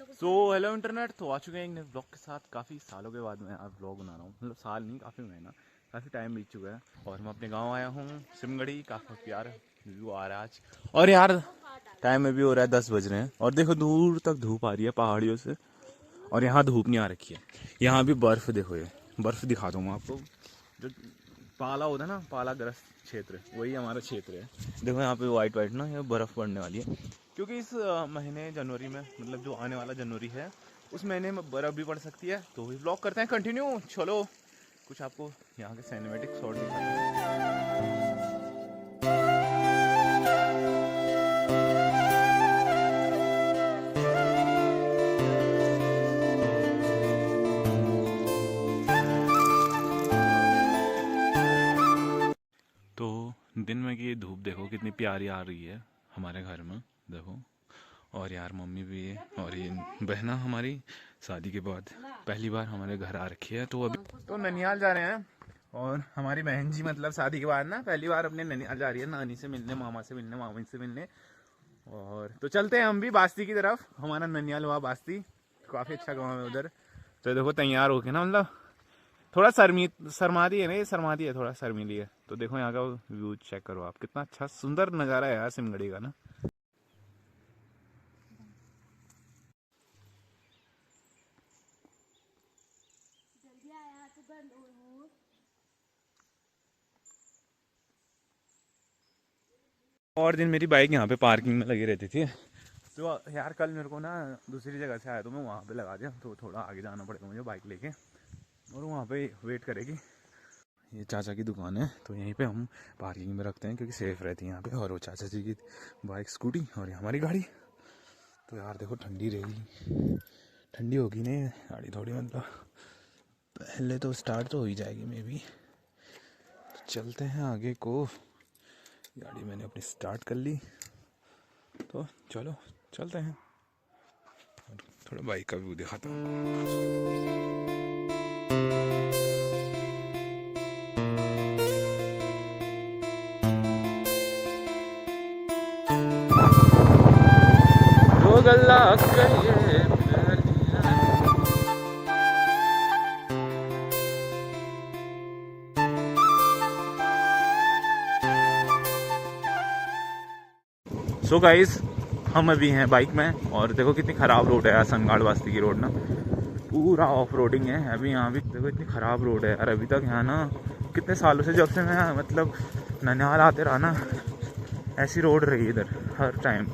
So hello internet, तो आ चुके हैं एक नए ब्लॉग के साथ। काफ़ी सालों के बाद मैं आज ब्लॉग बना रहा हूँ, मतलब साल नहीं, काफ़ी महीना, काफ़ी टाइम बीत चुका है। और मैं अपने गांव आया हूँ सिमगढ़ी। काफ़ी प्यार व्यू आ रहा है आज। और यार टाइम में भी हो रहा है 10 बज रहे हैं और देखो दूर तक धूप आ रही है पहाड़ियों से। और यहाँ धूप नहीं आ रखी है, यहाँ भी बर्फ़ देखो, ये बर्फ़ दिखा दूँगा आपको। जो पाला होता है ना, पाला ग्रस्त क्षेत्र, वही हमारा क्षेत्र है। देखो यहाँ पे वाइट वाइट ना, ये बर्फ़ पड़ने वाली है क्योंकि इस महीने जनवरी में, मतलब जो आने वाला जनवरी है, उस महीने में बर्फ़ भी पड़ सकती है। तो भी ब्लॉग करते हैं कंटिन्यू। चलो कुछ आपको यहाँ के सिनेमैटिक शॉट दिखाते हैं। तो दिन में की धूप देखो कितनी प्यारी आ रही है हमारे घर में, देखो। और यार मम्मी भी है और ये बहना हमारी शादी के बाद पहली बार हमारे घर आ रखी है। तो अभी तो ननिहाल जा रहे हैं। और हमारी बहन जी मतलब शादी के बाद ना पहली बार अपने ननिहाल जा रही है, नानी से मिलने, मामा से मिलने, मामी से मिलने। और तो चलते हैं हम भी बास्ती की तरफ। हमारा ननिहाल हुआ बास्ती, काफ़ी अच्छा गाँव है उधर। तो देखो तैयार होके ना, मतलब थोड़ा शर्माती है ना, ये शर्माती है, थोड़ा शर्मीली है। तो देखो यहाँ का व्यू चेक करो आप, कितना अच्छा सुंदर नज़ारा है यार सिमगढ़ी का ना। और दिन मेरी बाइक यहाँ पे पार्किंग में लगी रहती थी। तो यार कल मेरे को ना दूसरी जगह से आया, तो मैं वहाँ पे लगा दिया। तो थोड़ा आगे जाना पड़ेगा मुझे बाइक लेके, और वहाँ पे वेट करेगी। ये चाचा की दुकान है, तो यहीं पे हम पार्किंग में रखते हैं क्योंकि सेफ़ रहती है यहाँ पे। और वो चाचा जी की बाइक, स्कूटी, और ये हमारी गाड़ी। तो यार देखो ठंडी रहेगी, ठंडी होगी नहीं गाड़ी थोड़ी, मतलब पहले तो स्टार्ट तो हो ही जाएगी मे बी। तो चलते हैं आगे को। गाड़ी मैंने अपनी स्टार्ट कर ली, तो चलो चलते हैं। और थोड़ा बाइक का व्यू दिखाता हूँ। वो गल्ला करिए सो गाइस, हम अभी हैं बाइक में। और देखो कितनी ख़राब रोड है यार, सनगाड़ वास्ती की रोड ना, पूरा ऑफ रोडिंग है अभी। यहाँ भी देखो इतनी ख़राब रोड है यार। अभी तक यहाँ ना कितने सालों से, जब से मैं मतलब ननिहाल आते रहा ना, ऐसी रोड रही इधर हर टाइम।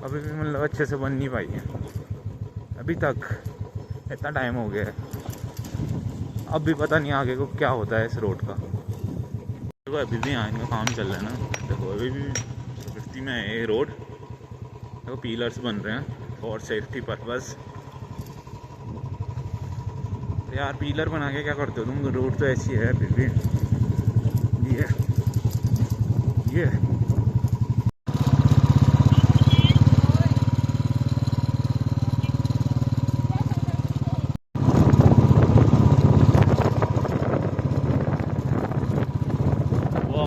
कभी भी मतलब अच्छे से बन नहीं पाई है अभी तक, इतना टाइम हो गया है। अब भी पता नहीं आगे को क्या होता है इस रोड का। देखो अभी भी यहाँ इनका काम चल रहा है ना, देखो अभी भी प्रकृति में है ये रोड। देखो पिलर्स बन रहे हैं फॉर सेफ्टी पर्पस। यार पिलर बना के क्या करते हो तुम, रोड तो ऐसी है फिर भी। ये वो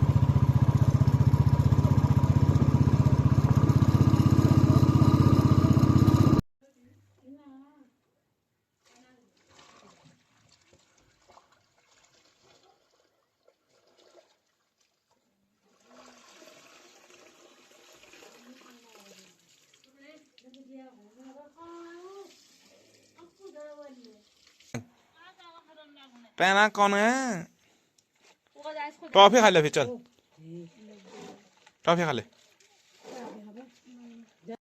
पहना कौन है, टॉफी खा ले फिर, चल टॉफी खा ले।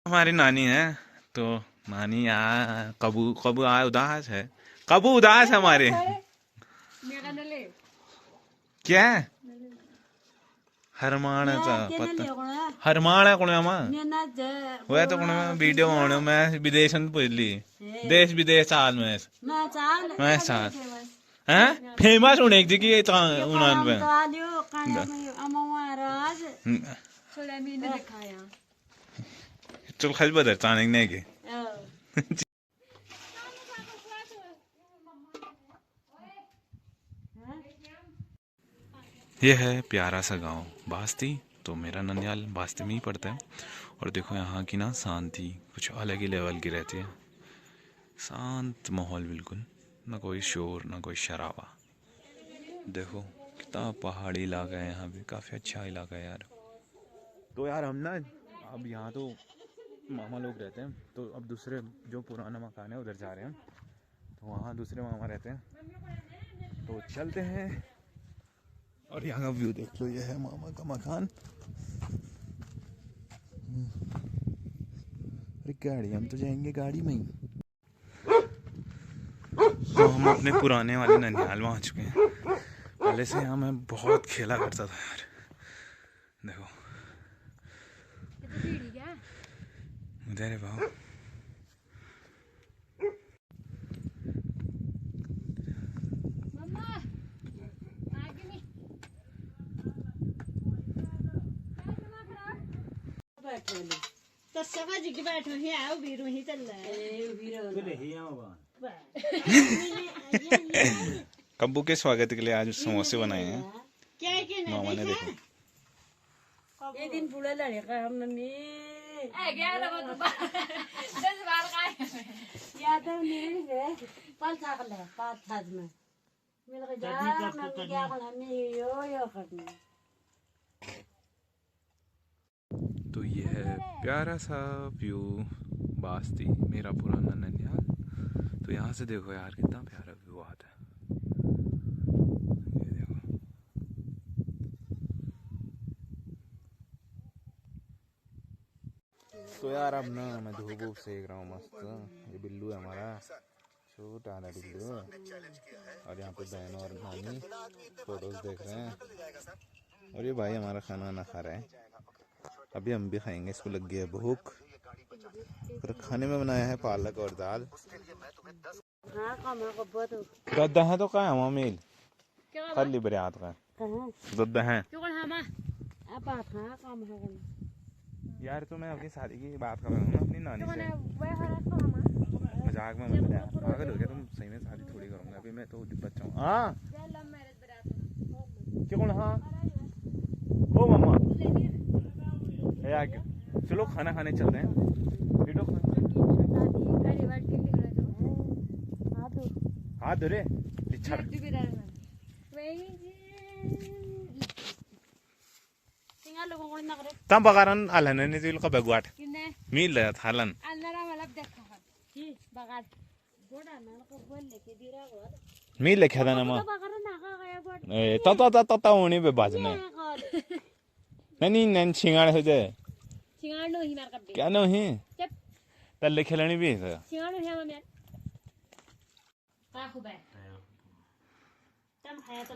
हमारी नानी है, तो नानी यहाँ कबू कबू उदास है, कबू उदास है हमारे। क्या हरमाणाचा पत्ता, हरमाणा कोणामा होया, तो कोणा वीडियो बनवणे मैं विदेशात पडली, देश विदेश चाल मैं चाल हैं फेमस होने की की उन्हान पे चल खाली बदर चाणक नहीं के। ये है प्यारा सा गांव बास्ती। तो मेरा ननिहाल वास्ते में ही पड़ता है। और देखो यहाँ की ना शांति कुछ अलग ही लेवल की रहती है, शांत माहौल बिल्कुल, ना कोई शोर ना कोई शराबा। देखो कितना पहाड़ी इलाका है यहाँ पे, काफ़ी अच्छा इलाका है यार। तो यार हम ना अब यहाँ तो मामा लोग रहते हैं, तो अब दूसरे जो पुराना मकान है उधर जा रहे हैं। तो वहाँ दूसरे मामा रहते हैं, तो चलते हैं। और यहाँ का व्यू देख लो, ये है मामा का मकान। अरे गाड़ी, हम तो जाएंगे गाड़ी में ही। तो हम अपने पुराने वाले ननिहाल में आ चुके हैं। पहले से यहाँ मैं बहुत खेला करता था यार। देखो उधर है भाव। तो समझ के बैठो ही आओ बीरू ही चल रहा है। कब्बू के स्वागत के लिए आज समोसे बनाए हैं क्या क्या मामा ने। देखो ये दिन पूरा लड़ेगा हम मम्मी याद है नहीं है पाल था ले पाल था में मिल गया मैं क्या करना यो करना। तो ये है प्यारा सा व्यू बास्ती, मेरा पुराना ननिहाल। तो यहाँ से देखो यार कितना प्यारा व्यू आता है, ये देखो। तो यार अब ना मैं धूप वूप सेक रहा हूँ मस्त। ये बिल्लू है हमारा, छोटा वाला बिल्लू। और यहाँ पे बहन और नानी फोटोज देख रहे हैं। और ये भाई हमारा खाना वाना खा रहा है, अभी हम भी खाएंगे, इसको लग गया भूख। और खाने में बनाया है पालक और दाल। दद्दा है तो कहाँ है मामील खाली बरियात का दद्दा है यार। तो मैं अपनी शादी की बात कर रहा हूँ ना अपनी नानी से, मजाक में मतलब यार पागल हो गया तुम, सही में शादी थोड़ी करूँगा अभी मैं तो बच्चा हूँ। हाँ क्यों, हाँ ओ मम्मा यार चलो खाना खाने चलते हैं। हाथ धो रे तम बगारन आलन ने तिल का बगवाट मिल रहा था हलन मिल लिखा था ना मां ए ता होने पे बाजने नहीं नन छिंगाड़ हो जाए क्या नो ही तल्ले खेलनी भी है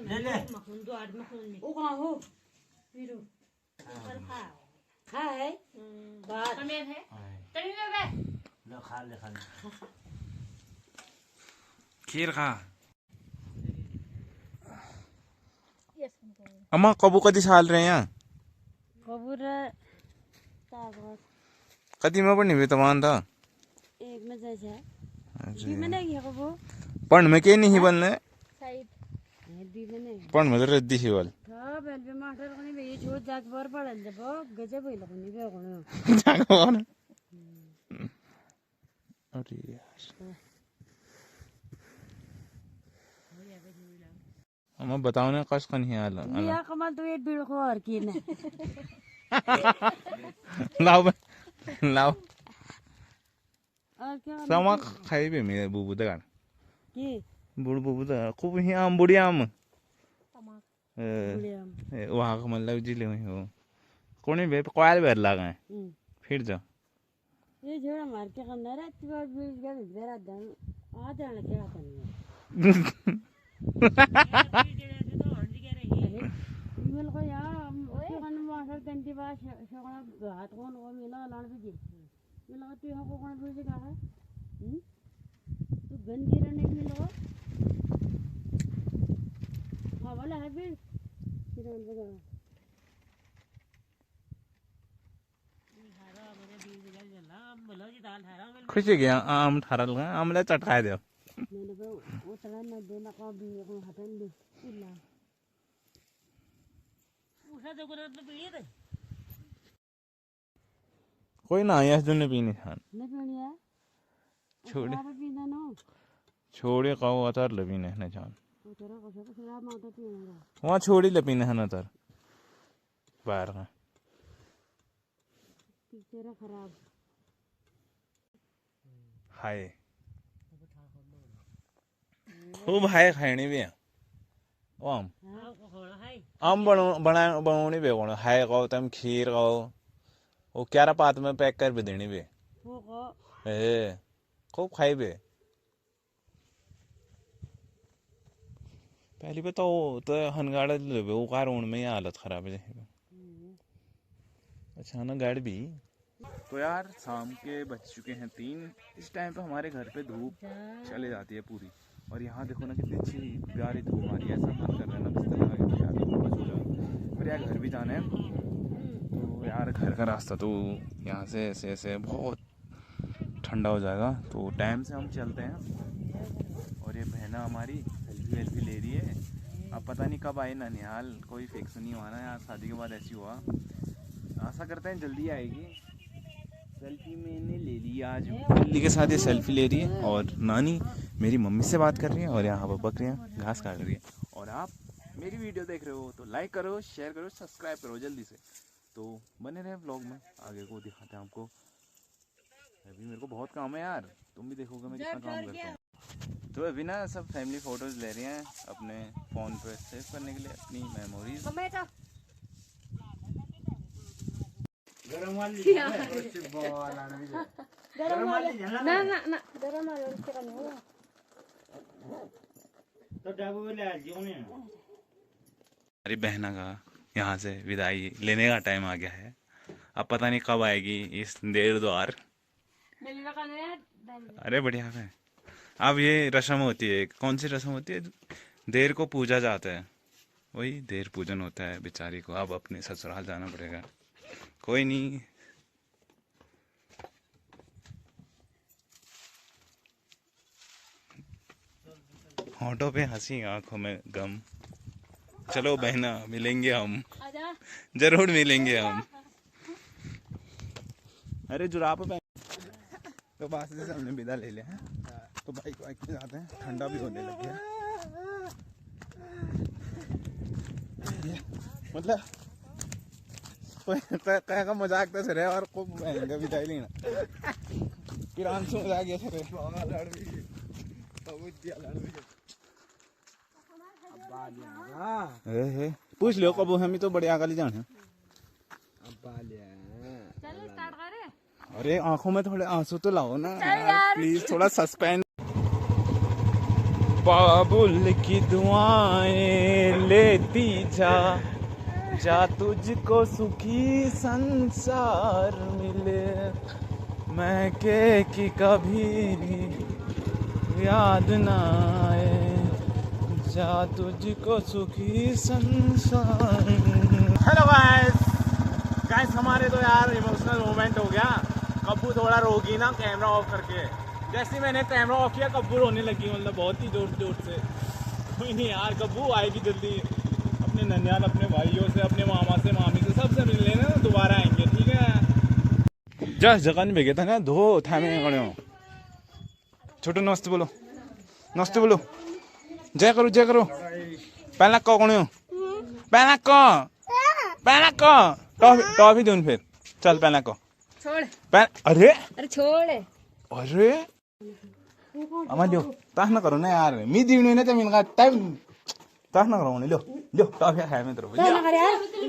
ले ले ओ कहां हो वीरू हां है बात में है तनी ले लो खा ले खीर खा। अम्मा कबू कदी साल रहे हैं कबूर तागत कदी में पढ़नी भी तमान था एक में जैसा जी में नहीं है कबू पढ़ में के नहीं बनने साइड बी में नहीं पढ़ में तो रद्दी ही वाल हां बेल पे मास्टर कोनी बे जो जाग पर पढ़ल जब गजब होइल कोनी बे कोनी जाग कौन अरे यार अम्मा बताओ ना कस का नहीं आला या कमाल तो एक बीड़ को और की ने लाओ लाओ और क्या समा खाई भी मेरे बुबू दगान की बुड़ बुबू दा खूब ही आम बुढ़ी आम तमाक बुढ़िया वहाँ का मतलब जिले में हो कोने बे कोयल बैर लगा फिर जा ये जोड़ा मार के करना रे तू बीच का बेरा दन आ जाने क्या करनी मिल को यार ओए कन मास्टर घंटी बात शोकना हाथ कौन वो मिला लान भी मिला तू यहाँ को कौन भेज का है तू गंदी रहने मिलो हाँ वाला है फिर उन बगा खुशी गया आम ठारा लगा आमले चटकाए दे मैंने कहा वो तरह न देना का भी को हटन दे इल्ला उसा जो को तो पीड़ित है कोई ना आया दुने पीने खान नहीं पीनी है छोड़े शराब पीना ना छोड़े काओ अतर लपीने ने जान वो तेरा कुछ है शराब मांगता पीना वहाँ छोड़ी लपीने हन अतर बाहर का तेरा खराब हाय खूब हाय खाने भी हैं ओ आम बनाने भी कौन हाय खाओ तुम खीर खाओ वो क्यारा पात में पैक कर भी देनी भी वो को ए खूब खाई भी पहली बात तो हनगाड़ा ले वो कार उन में ही हालत खराब है अच्छा ना गाड़ी भी तो यार शाम के बज चुके हैं 3 इस टाइम पे हमारे घर पे धूप चले जाती है पूरी और यहाँ देखो ना कितनी अच्छी प्यारी धूप आ रही है ऐसा मन कर रहा है ना बिस्तर लगा के यार बस हो जाए फिर यार घर भी जाना है तो यार घर का रास्ता तो यहाँ से ऐसे ऐसे बहुत ठंडा हो जाएगा तो टाइम से हम चलते हैं और ये बहना हमारी सेल्फी वेल्फी ले रही है अब पता नहीं कब आए ननिहाल कोई फिक्स नहीं हुआ ना यार शादी के बाद ऐसी हुआ आशा करते हैं जल्दी आएगी सेल्फी मैंने ले ली आज बिल्ली के साथ ये सेल्फी ले रही है और नानी मेरी मम्मी से बात कर रही है और यहाँ पर बकरियाँ घास काट रही है और आप मेरी वीडियो देख रहे हो तो लाइक करो शेयर करो सब्सक्राइब करो जल्दी से तो बने रहे व्लॉग में आगे को दिखाते हैं आपको अभी मेरे को बहुत काम है यार तुम भी देखोगे मैं कितना काम करता हूँ तो अभी ना सब फैमिली फोटोज ले रहे हैं अपने फ़ोन पे सेव करने के लिए अपनी मेमोरीज ना ना ना गरम वाले उसके का नहीं होगा तो डाबू ले जीवन है हमारी बहना का यहाँ से विदाई लेने का टाइम आ गया है अब पता नहीं कब आएगी इस देर द्वार अरे बढ़िया है अब ये रस्म होती है कौन सी रस्म होती है देर को पूजा जाता है वही देर पूजन होता है बेचारी को अब अपने ससुराल जाना पड़ेगा कोई नहीं होठों पे हंसी आंखों में गम चलो बहना मिलेंगे हम जरूर मिलेंगे हम अरे जुराब पहन तो बात से हमने विदा ले लिया है तो बाइक वाइक पे जाते हैं ठंडा भी होने लग गया मतलब कह का मजाक तो सर है और खूब महंगा विदाई लेना किरान से मजाक ये सर है पूछ लो कब हम तो बड़े आगे जाने अरे आंखों में थोड़े आंसू तो लाओ ना प्लीज थोड़ा सस्पेंस बाबुल की दुआएं लेती जा तुझको सुखी संसार मिले मैं के की कभी याद ना आए जा तुझको सुखी संसार। हेलो गाइस हमारे तो यार इमोशनल मोमेंट हो गया कब्बू थोड़ा रोगी ना कैमरा ऑफ करके जैसे मैंने कैमरा ऑफ किया कब्बू रोने लगी मतलब बहुत ही जोर जोर से कोई नहीं यार कब्बू आएगी जल्दी अपने ननियाल अपने भाइयों से अपने मामा से मामी से सबसे मिल लेना दोबारा आएंगे ठीक है जस जगह नहीं भेगे था ना धो थामे गण्यो छोटो नमस्ते बोलो जय करो पहला को गण्यो पहला को टॉफी दून फिर चल पहला को छोड़ अरे छोड़ अमा लो ताह ना करो ना यार मी दीवनी ना तो मिनका टाइम ताह ना करो लो टॉफी खाया मैं तेरे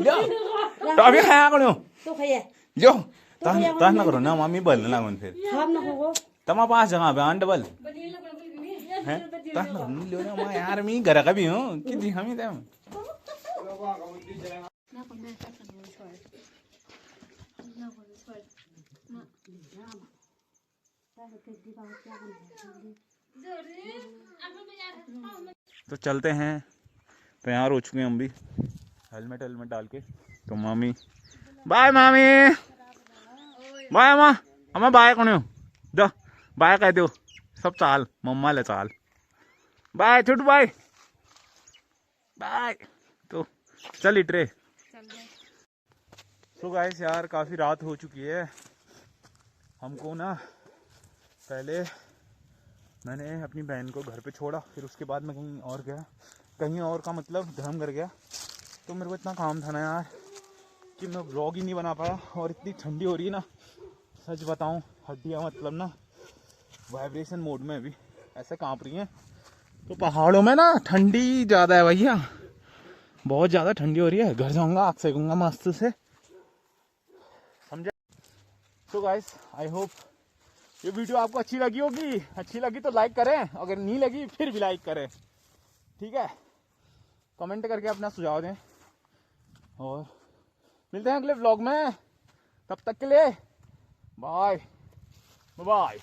लो टॉफी खाया करो तो खाया लो ताह ना करो ना मामी बल ना मन फिर हम ना होगो तमा पास जगह पे आन डबल हैं ताह ना करो लो ना मां यार मी घर का भी हूं कि दी हम ही दे तो चलते हैं तैयार हो चुके हैं हम भी हेलमेट डाल के तो मामी बाय अम्मा अम्मा बाय कौन हो दो बाय कह दो सब चाल मम्मा ले चाल बाय छोटू बाय तो चल इटरे सो गाइस यार काफ़ी रात हो चुकी है हमको ना पहले मैंने अपनी बहन को घर पे छोड़ा, फिर उसके बाद मैं कहीं और गया, कहीं और का मतलब धर्मघर गया। तो मेरे को इतना काम था ना यार कि मैं व्लॉग ही नहीं बना पाया। और इतनी ठंडी हो रही है ना, सच बताऊं हड्डियाँ मतलब ना वाइब्रेशन मोड में अभी ऐसे कांप रही हैं। तो पहाड़ों में ना ठंडी ज़्यादा है भैया, बहुत ज़्यादा ठंडी हो रही है। घर जाऊंगा, आग सेकूंगा मस्त से, समझे। तो गाइस आई होप ये वीडियो आपको अच्छी लगी होगी। अच्छी लगी तो लाइक करें, अगर नहीं लगी फिर भी लाइक करें, ठीक है। कमेंट करके अपना सुझाव दें और मिलते हैं अगले व्लॉग में। तब तक के लिए बाय बाय।